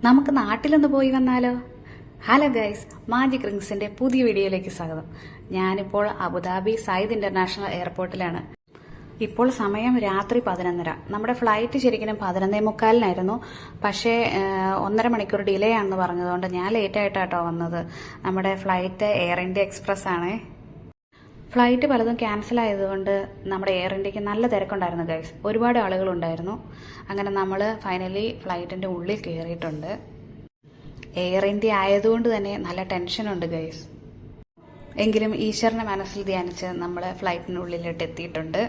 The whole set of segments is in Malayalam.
നമുക്ക് നാട്ടിലൊന്ന് പോയി വന്നാലോ? ഹലോ ഗൈസ്, മാജിക് റിങ്സിന്റെ പുതിയ വീഡിയോയിലേക്ക് സ്വാഗതം. ഞാനിപ്പോൾ അബുദാബി സയ്യിദ് ഇന്റർനാഷണൽ എയർപോർട്ടിലാണ്. ഇപ്പോൾ സമയം രാത്രി 11:30. നമ്മുടെ ഫ്ലൈറ്റ് ശരിക്കും 11:45 പക്ഷേ 1.5 മണിക്കൂർ ഡിലേ ആണെന്ന് പറഞ്ഞതുകൊണ്ട് ഞാൻ ലേറ്റ് ആയിട്ടാട്ടോ വന്നത്. നമ്മുടെ ഫ്ലൈറ്റ് എയർ ഇന്ത്യ എക്സ്പ്രസ് ആണ്. ഫ്ലൈറ്റ് പലതും ക്യാൻസൽ ആയതുകൊണ്ട് നമ്മുടെ എയർ ഇന്ത്യക്ക് നല്ല തിരക്കുണ്ടായിരുന്നു ഗൈസ്. ഒരുപാട് ആളുകളുണ്ടായിരുന്നു. അങ്ങനെ നമ്മൾ ഫൈനലി ഫ്ലൈറ്റിൻ്റെ ഉള്ളിൽ കയറിയിട്ടുണ്ട്. എയർ ഇന്ത്യ ആയതുകൊണ്ട് തന്നെ നല്ല ടെൻഷനുണ്ട് ഗൈസ്. എങ്കിലും ഈശ്വരനെ മനസ്സിൽ ധ്യാനിച്ച് നമ്മൾ ഫ്ലൈറ്റിനുള്ളിലോട്ട് എത്തിയിട്ടുണ്ട്.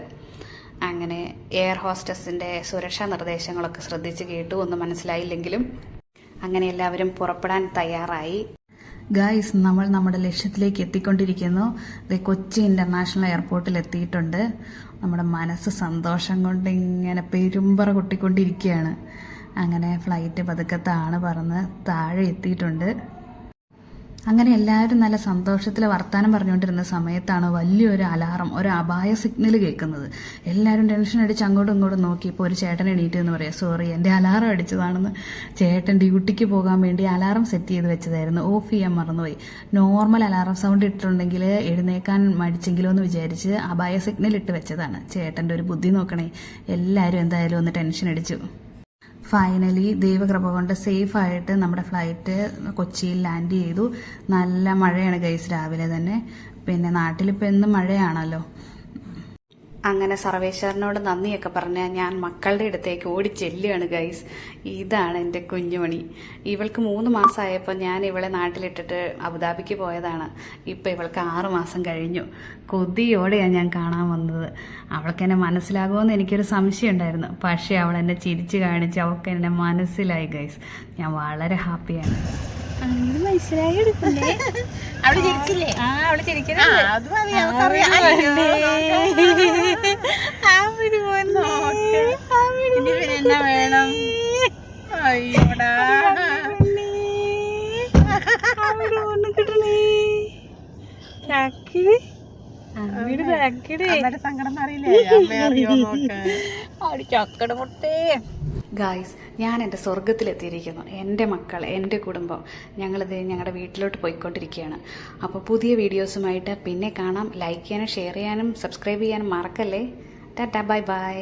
അങ്ങനെ എയർ ഹോസ്റ്റസിൻ്റെ സുരക്ഷാ നിർദ്ദേശങ്ങളൊക്കെ ശ്രദ്ധിച്ച് കേട്ടു. ഒന്നും മനസ്സിലായില്ലെങ്കിലും അങ്ങനെ എല്ലാവരും പുറപ്പെടാൻ തയ്യാറായി. ഗായ്സ്, നമ്മൾ നമ്മുടെ ലക്ഷ്യത്തിലേക്ക് എത്തിക്കൊണ്ടിരിക്കുന്നു. കൊച്ചി ഇന്റർനാഷണൽ എയർപോർട്ടിൽ എത്തിയിട്ടുണ്ട്. നമ്മുടെ മനസ്സ് സന്തോഷം കൊണ്ട് ഇങ്ങനെ പെരുമ്പറ കൊട്ടിക്കൊണ്ടിരിക്കുകയാണ്. അങ്ങനെ ഫ്ലൈറ്റ് പതുക്കെ പറന്ന് താഴെ എത്തിയിട്ടുണ്ട്. അങ്ങനെ എല്ലാവരും നല്ല സന്തോഷത്തിൽ വർത്താനം പറഞ്ഞുകൊണ്ടിരുന്ന സമയത്താണ് വലിയൊരു അലാറം, ഒരു അപായ സിഗ്നൽ കേൾക്കുന്നത്. എല്ലാവരും ടെൻഷൻ അടിച്ച് അങ്ങോട്ടും ഇങ്ങോട്ടും നോക്കി. ഇപ്പോൾ ഒരു ചേട്ടൻ എണീറ്റ് എന്ന് പറയാം, സോറി എൻ്റെ അലാറം അടിച്ചതാണെന്ന്. ചേട്ടൻ ഡ്യൂട്ടിക്ക് പോകാൻ വേണ്ടി അലാറം സെറ്റ് ചെയ്ത് വെച്ചതായിരുന്നു, ഓഫ് ചെയ്യാൻ മറന്നുപോയി. നോർമൽ അലാറം സൗണ്ട് ഇട്ടിട്ടുണ്ടെങ്കിൽ എഴുന്നേക്കാൻ മടിച്ചെങ്കിലോ എന്ന് വിചാരിച്ച് അപായ സിഗ്നൽ ഇട്ട് വെച്ചതാണ്. ചേട്ടൻ്റെ ഒരു ബുദ്ധി നോക്കണേ. എല്ലാവരും എന്തായാലും ഒന്ന് ടെൻഷൻ അടിച്ചു. ഫൈനലി ദൈവകൃപ കൊണ്ട് സേഫായിട്ട് നമ്മുടെ ഫ്ലൈറ്റ് കൊച്ചിയിൽ ലാൻഡ് ചെയ്തു. നല്ല മഴയാണ് ഗൈസ് രാവിലെ തന്നെ. പിന്നെ നാട്ടിലിപ്പോൾ എന്നും മഴയാണല്ലോ. അങ്ങനെ സർവേശ്വരനോട് നന്ദിയൊക്കെ പറഞ്ഞ് ഞാൻ മക്കളുടെ അടുത്തേക്ക് ഓടി ചെല്ലുകയാണ് ഗൈസ്. ഇതാണ് എൻ്റെ കുഞ്ഞുമണി. ഇവൾക്ക് 3 മാസമായപ്പോൾ ഞാൻ ഇവളെ നാട്ടിലിട്ടിട്ട് അബുദാബിക്ക് പോയതാണ്. ഇപ്പം ഇവൾക്ക് 6 മാസം കഴിഞ്ഞു. കൊതിയോടെയാണ് ഞാൻ കാണാൻ വന്നത്. അവൾക്ക് എന്നെ മനസ്സിലാകുമെന്ന് എനിക്കൊരു സംശയം ഉണ്ടായിരുന്നു. പക്ഷേ അവൾ എന്നെ ചിരിച്ചു കാണിച്ച് അവൾക്ക് എന്നെ മനസ്സിലായി ഗൈസ്. ഞാൻ വളരെ ഹാപ്പിയാണ്. അവള് ചിരിച്ചില്ലേ? അവള് ചിരിക്കുന്നുണ്ട്. എന്നാ വേണം? അയ്യോടാ, സങ്കടം അറിയില്ലേ? ചക്കട മുട്ടേ. ഗായ്സ്, ഞാൻ എൻ്റെ സ്വർഗത്തിലെത്തിയിരിക്കുന്നു. എൻ്റെ മക്കൾ, എൻ്റെ കുടുംബം, ഞങ്ങളിത് ഞങ്ങളുടെ വീട്ടിലോട്ട് പോയിക്കൊണ്ടിരിക്കുകയാണ്. അപ്പോൾ പുതിയ വീഡിയോസുമായിട്ട് പിന്നെ കാണാം. ലൈക്ക് ചെയ്യാനും ഷെയർ ചെയ്യാനും സബ്സ്ക്രൈബ് ചെയ്യാനും മറക്കല്ലേ. Tata, bye bye.